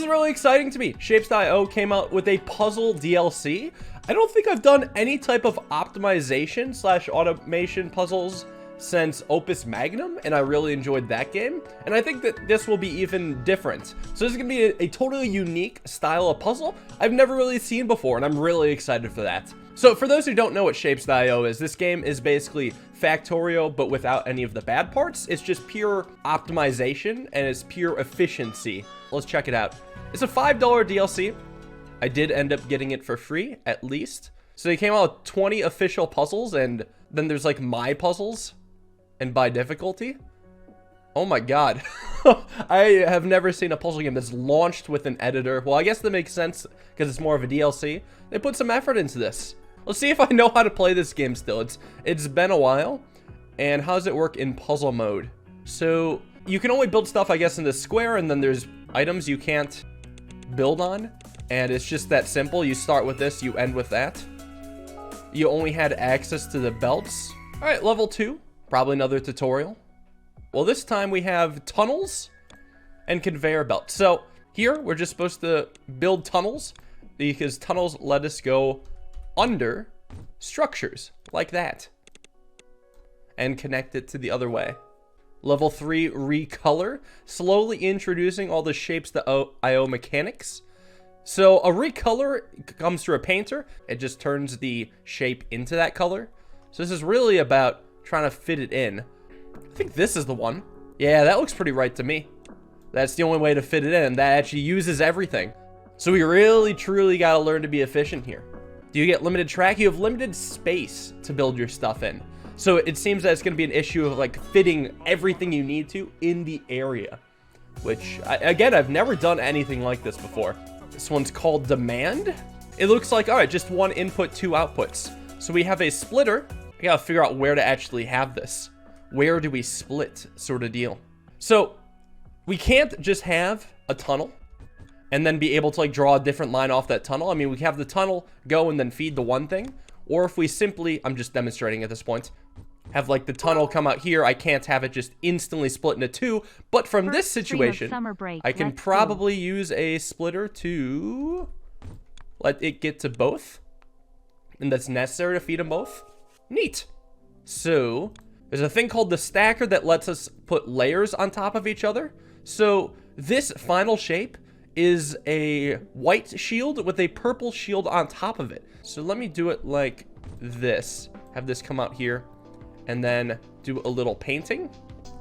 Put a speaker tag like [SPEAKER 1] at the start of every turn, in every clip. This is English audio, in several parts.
[SPEAKER 1] is really exciting to me. Shapez.io came out with a puzzle DLC. I don't think I've done any type of optimization / automation puzzles since Opus Magnum, and I really enjoyed that game. And I think that this will be even different. So this is gonna be a totally unique style of puzzle I've never really seen before, and I'm really excited for that. So for those who don't know what Shapez.io is, this game is basically Factorio, but without any of the bad parts. It's just pure optimization, and it's pure efficiency. Let's check it out. It's a $5 DLC. I did end up getting it for free, at least. So they came out with 20 official puzzles, and then there's like my puzzles, and by difficulty. Oh my god. I have never seen a puzzle game that's launched with an editor. Well, I guess that makes sense because it's more of a DLC. They put some effort into this. Let's see if I know how to play this game still. It's been a while. And how does it work in puzzle mode? So you can only build stuff, I guess, in this square, and then there's items you can't build on. And it's just that simple. You start with this, you end with that. You only had access to the belts. All right, level 2. Probably another tutorial. Well, this time we have tunnels and conveyor belts. So here we're just supposed to build tunnels because tunnels let us go under structures like that and connect it to the other way. Level 3, recolor, slowly introducing all the Shapez.io mechanics. So a recolor comes through a painter. It just turns the shape into that color. So this is really about trying to fit it in. I think this is the one. Yeah, that looks pretty right to me. That's the only way to fit it in. That actually uses everything. So we really, truly got to learn to be efficient here. Do you get limited track? You have limited space to build your stuff in. So it seems that it's going to be an issue of like fitting everything you need to in the area. Which, again, I've never done anything like this before. This one's called Demand. It looks like, all right, just one input, 2 outputs. So we have a splitter. I gotta figure out where to actually have this. Where do we split, sort of deal. So we can't just have a tunnel and then be able to like draw a different line off that tunnel. I mean, we have the tunnel go and then feed the one thing. Or if we simply, I'm just demonstrating at this point, have like the tunnel come out here. I can't have it just instantly split into 2. But from this situation, I can probably use a splitter to let it get to both. And that's necessary to feed them both. Neat. So there's a thing called the stacker that lets us put layers on top of each other. So this final shape is a white shield with a purple shield on top of it. So let me do it like this. Have this come out here and then do a little painting,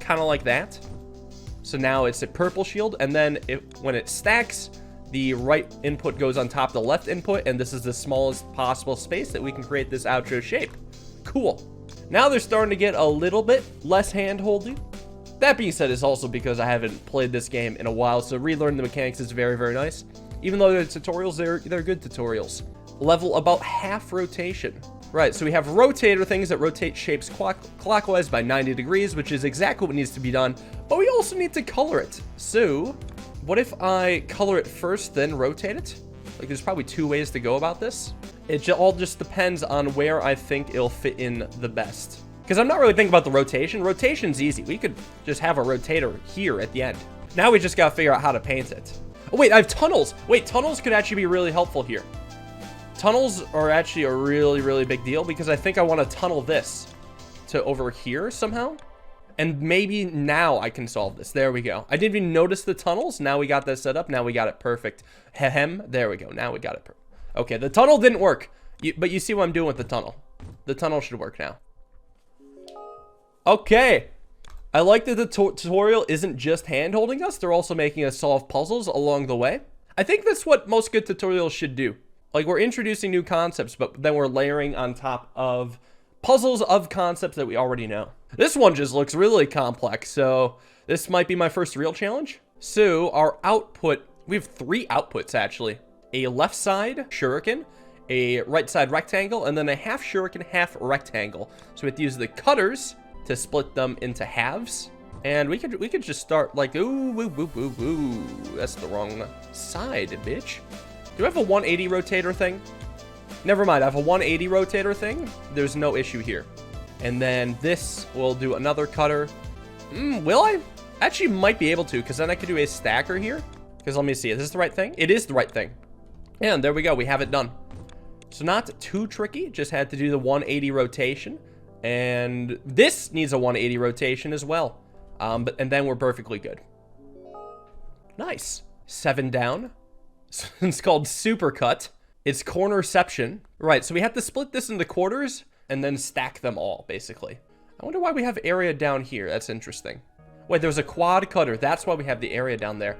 [SPEAKER 1] kind of like that. So now it's a purple shield, and then when it stacks, the right input goes on top of the left input, and this is the smallest possible space that we can create this outro shape. Cool. Now they're starting to get a little bit less hand-holdy. That being said, it's also because I haven't played this game in a while, so relearning the mechanics is very, very nice. Even though they're tutorials, they're good tutorials. Level about half rotation. Right, so we have rotator things that rotate shapes clockwise by 90 degrees, which is exactly what needs to be done, but we also need to color it. So what if I color it first, then rotate it? Like, there's probably 2 ways to go about this. It all just depends on where I think it'll fit in the best. Because I'm not really thinking about the rotation. Rotation's easy. We could just have a rotator here at the end. Now we just gotta figure out how to paint it. Oh, wait, I have tunnels. Wait, tunnels could actually be really helpful here. Tunnels are actually a really, really big deal because I think I want to tunnel this to over here somehow. And maybe now I can solve this. There we go. I didn't even notice the tunnels. Now we got that set up. Now we got it perfect. Ahem. There we go. Now we got it perfect. Okay, the tunnel didn't work. But you see what I'm doing with the tunnel. The tunnel should work now. Okay. I like that the tutorial isn't just hand-holding us. They're also making us solve puzzles along the way. I think that's what most good tutorials should do. Like, we're introducing new concepts, but then we're layering on top of puzzles of concepts that we already know. This one just looks really complex, so this might be my first real challenge. So our output, we have 3 outputs actually. A left side shuriken, a right side rectangle, and then a half shuriken, half rectangle. So we have to use the cutters to split them into halves. And we could just start like, ooh, that's the wrong side, bitch. Do I have a 180 rotator thing? Never mind, I have a 180 rotator thing. There's no issue here. And then this will do another cutter. Will I? Actually might be able to, because then I could do a stacker here. Because let me see, is this the right thing? It is the right thing. And there we go, we have it done. So not too tricky, just had to do the 180 rotation. And this needs a 180 rotation as well. And then we're perfectly good. Nice. 7 down. It's called Supercut. It's cornerception. Right, so we have to split this into quarters and then stack them all, basically. I wonder why we have area down here. That's interesting. Wait, there's a quad cutter. That's why we have the area down there.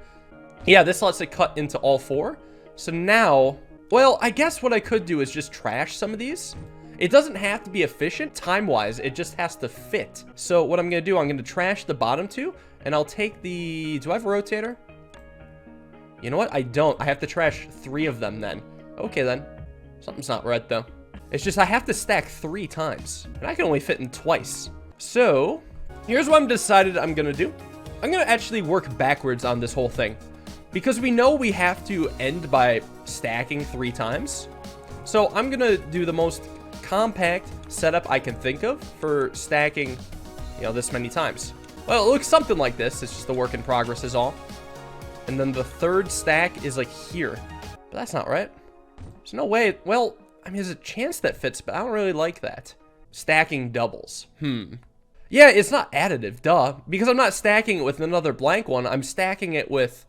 [SPEAKER 1] Yeah, this lets it cut into all 4. So now, well, I guess what I could do is just trash some of these. It doesn't have to be efficient time-wise. It just has to fit. So what I'm going to do, I'm going to trash the bottom 2, and I'll take the... Do I have a rotator? You know what? I don't. I have to trash 3 of them then. Okay, then. Something's not right, though. It's just I have to stack 3 times, and I can only fit in twice. So here's what I'm decided I'm going to do. I'm going to actually work backwards on this whole thing, because we know we have to end by stacking 3 times. So I'm going to do the most compact setup I can think of for stacking, you know, this many times. Well, it looks something like this. It's just a work in progress is all. And then the 3rd stack is like here. But that's not right. There's no way. Well, I mean, there's a chance that fits, but I don't really like that. Stacking doubles. Yeah, it's not additive, duh. Because I'm not stacking it with another blank one. I'm stacking it with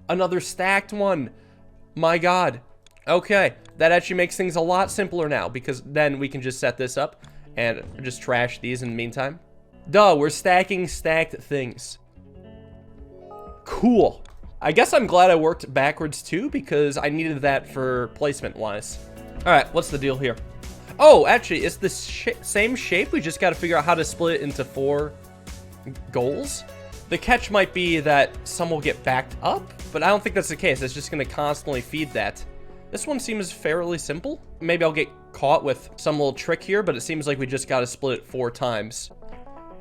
[SPEAKER 1] another stacked one. My God. Okay, that actually makes things a lot simpler now, because then we can just set this up and just trash these in the meantime. Duh, we're stacking stacked things. Cool. I guess I'm glad I worked backwards too, because I needed that for placement wise. All right, what's the deal here? Oh, actually, it's the same shape. We just got to figure out how to split it into 4 goals. The catch might be that some will get backed up, but I don't think that's the case. It's just going to constantly feed that. This one seems fairly simple. Maybe I'll get caught with some little trick here, but it seems like we just got to split it 4 times.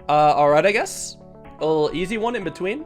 [SPEAKER 1] All right, I guess. A little easy one in between.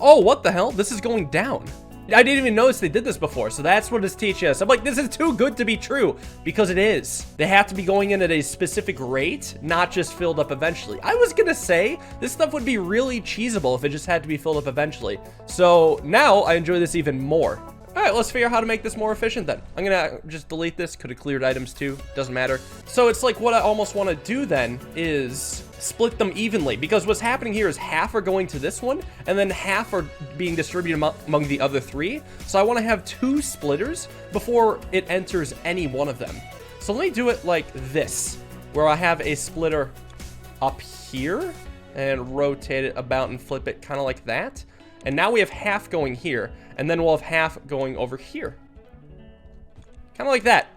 [SPEAKER 1] Oh, what the hell? This is going down. I didn't even notice they did this before, so that's what it's teaching us. I'm like, this is too good to be true, because it is. They have to be going in at a specific rate, not just filled up eventually. I was gonna say, this stuff would be really cheesable if it just had to be filled up eventually. So now I enjoy this even more. All right, let's figure out how to make this more efficient then. I'm gonna just delete this. Could have cleared items too, doesn't matter. So it's like what I almost want to do then is split them evenly, because what's happening here is half are going to this one and then half are being distributed among the other 3. So I want to have 2 splitters before it enters any one of them. So let me do it like this, where I have a splitter up here and rotate it about and flip it kind of like that. And now we have half going here, and then we'll have half going over here. Kind of like that.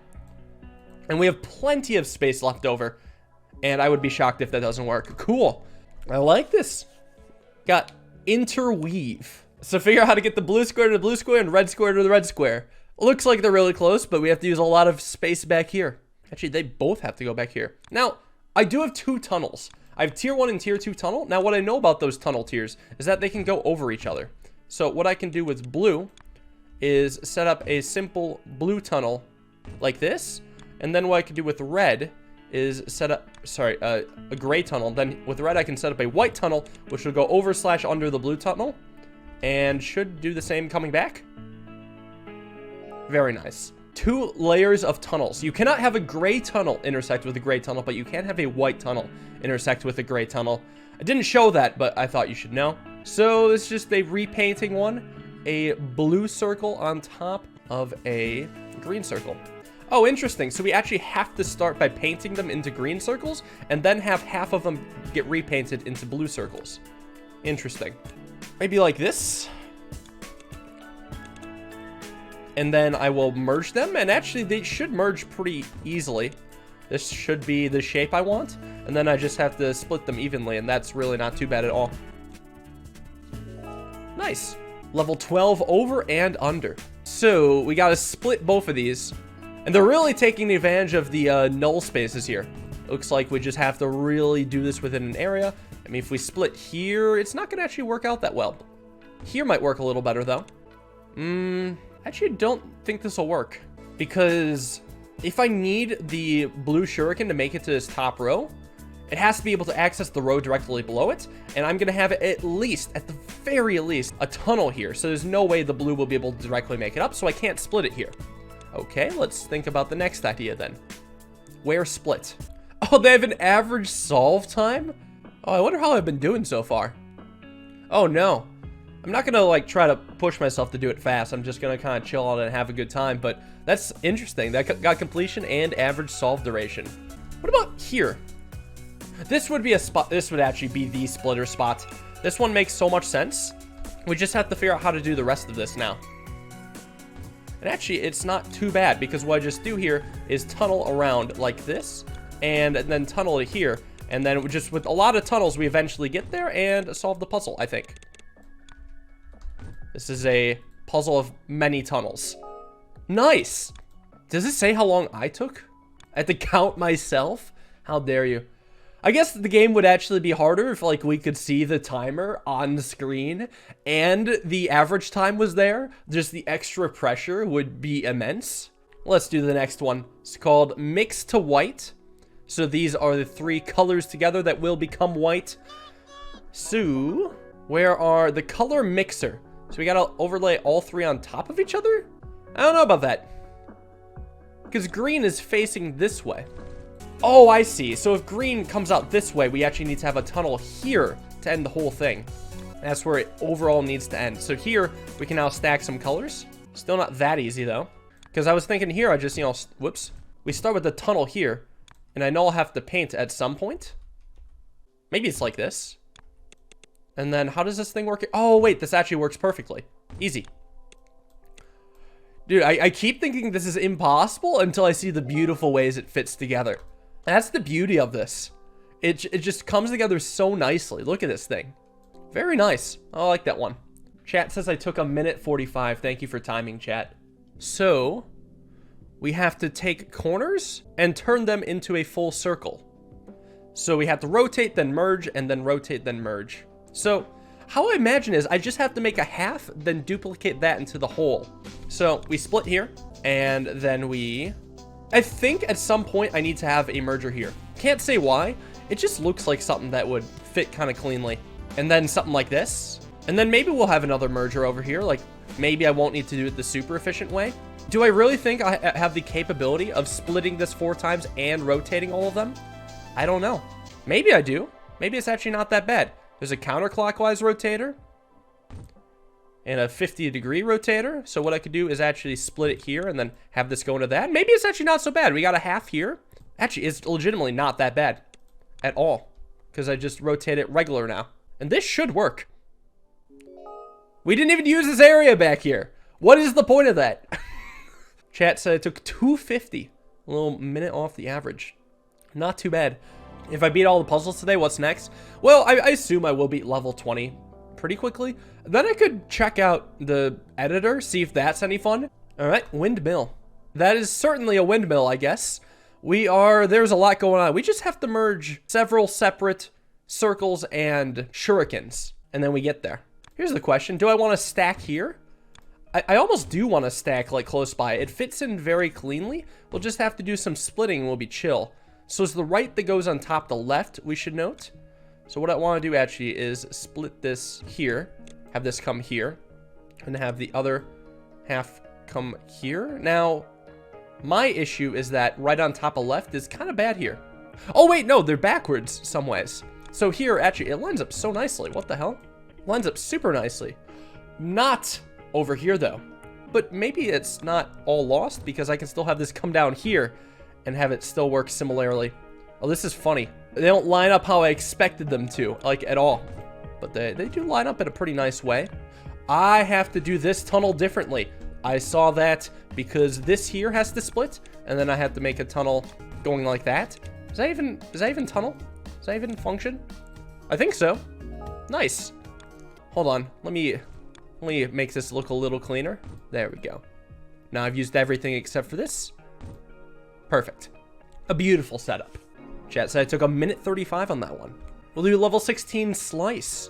[SPEAKER 1] And we have plenty of space left over, and I would be shocked if that doesn't work. Cool. I like this. Got interweave. So figure out how to get the blue square to the blue square and red square to the red square. Looks like they're really close, but we have to use a lot of space back here. Actually, they both have to go back here. Now, I do have 2 tunnels. I have tier 1 and tier 2 tunnel. Now, what I know about those tunnel tiers is that they can go over each other. So what I can do with blue is set up a simple blue tunnel like this. And then what I can do with red is set up, a gray tunnel. Then with red, I can set up a white tunnel, which will go over / under the blue tunnel. And should do the same coming back. Very nice. 2 layers of tunnels. You cannot have a gray tunnel intersect with a gray tunnel, but you can have a white tunnel intersect with a gray tunnel. I didn't show that, but I thought you should know. So it's just a repainting one, a blue circle on top of a green circle. Oh, interesting. So we actually have to start by painting them into green circles and then have half of them get repainted into blue circles. Interesting. Maybe like this. And then I will merge them, and actually they should merge pretty easily. This should be the shape I want, and then I just have to split them evenly, and that's really not too bad at all. Nice. Level 12 over and under. So we got to split both of these, and they're really taking advantage of the null spaces here. Looks like we just have to really do this within an area. I mean, if we split here, it's not going to actually work out that well. Here might work a little better, though. Actually, don't think this will work, because if I need the blue shuriken to make it to this top row, It has to be able to access the road directly below it, and I'm gonna have it at the very least, a tunnel here, so there's no way the blue will be able to directly make it up, so I can't split it here. Okay, let's think about the next idea then. Where split? Oh, they have an average solve time? Oh, I wonder how I've been doing so far. Oh no. I'm not gonna like try to push myself to do it fast. I'm just gonna kind of chill on it and have a good time, but that's interesting. That got completion and average solve duration. What about here? This would be a spot. This would actually be the splitter spot. This one makes so much sense. We just have to figure out how to do the rest of this now. And actually, it's not too bad because what I just do here is tunnel around like this and then tunnel it here. And then just with a lot of tunnels, we eventually get there and solve the puzzle, I think. This is a puzzle of many tunnels. Nice. Does it say how long I took? I had to count myself? How dare you? I guess the game would actually be harder if like we could see the timer on the screen and the average time was there. Just the extra pressure would be immense. Let's do the next one. It's called Mix to White. So these are the 3 colors together that will become white. So where are the color mixer? So we gotta overlay all 3 on top of each other? I don't know about that. Because green is facing this way. Oh, I see. So if green comes out this way, we actually need to have a tunnel here to end the whole thing. That's where it overall needs to end. So here, we can now stack some colors. Still not that easy, though. Because I was thinking here, I just, whoops. We start with the tunnel here. And I know I'll have to paint at some point. Maybe it's like this. And then how does this thing work? Oh, wait, this actually works perfectly. Easy. Dude, I keep thinking this is impossible until I see the beautiful ways it fits together. That's the beauty of this. It just comes together so nicely. Look at this thing. Very nice. I like that one. Chat says I took 1:45. Thank you for timing, chat. So, we have to take corners and turn them into a full circle. So we have to rotate, then merge, and then rotate, then merge. So, how I imagine is I just have to make a half, then duplicate that into the whole. So we split here, and then I think at some point I need to have a merger here. Can't say why. It just looks like something that would fit kind of cleanly. And then something like this. And then maybe we'll have another merger over here. Like maybe I won't need to do it the super efficient way. Do I really think I have the capability of splitting this 4 times and rotating all of them? I don't know. Maybe I do. Maybe it's actually not that bad. There's a counterclockwise rotator and a 50-degree rotator. So what I could do is actually split it here and then have this go into that. Maybe it's actually not so bad. We got a half here. Actually, it's legitimately not that bad at all because I just rotate it regular now. And this should work. We didn't even use this area back here. What is the point of that? Chat said it took 250. A little minute off the average. Not too bad. If I beat all the puzzles today, what's next? Well, I assume I will beat level 20 pretty quickly. Then I could check out the editor, see if that's any fun. All right, windmill. That is certainly a windmill, I guess. There's a lot going on. We just have to merge several separate circles and shurikens, and then we get there. Here's the question. Do I want to stack here? I almost do want to stack like close by. It fits in very cleanly. We'll just have to do some splitting and we'll be chill. So it's the right that goes on top the left, we should note. So what I want to do actually is split this here, have this come here, and have the other half come here. Now, my issue is that right on top of left is kind of bad here. Oh wait, no, they're backwards some ways. So here, actually, it lines up so nicely. What the hell? Lines up super nicely. Not over here though. But maybe it's not all lost because I can still have this come down here and have it still work similarly. Oh, this is funny. They don't line up how I expected them to, like at all. But they do line up in a pretty nice way. I have to do this tunnel differently. I saw that because this here has to split, and then I have to make a tunnel going like that. Is that even tunnel? Does that even function? I think so. Nice. Hold on. Let me make this look a little cleaner. There we go. Now I've used everything except for this. Perfect. A beautiful setup. Chat said I took 1:35 on that one. We'll do level 16 slice.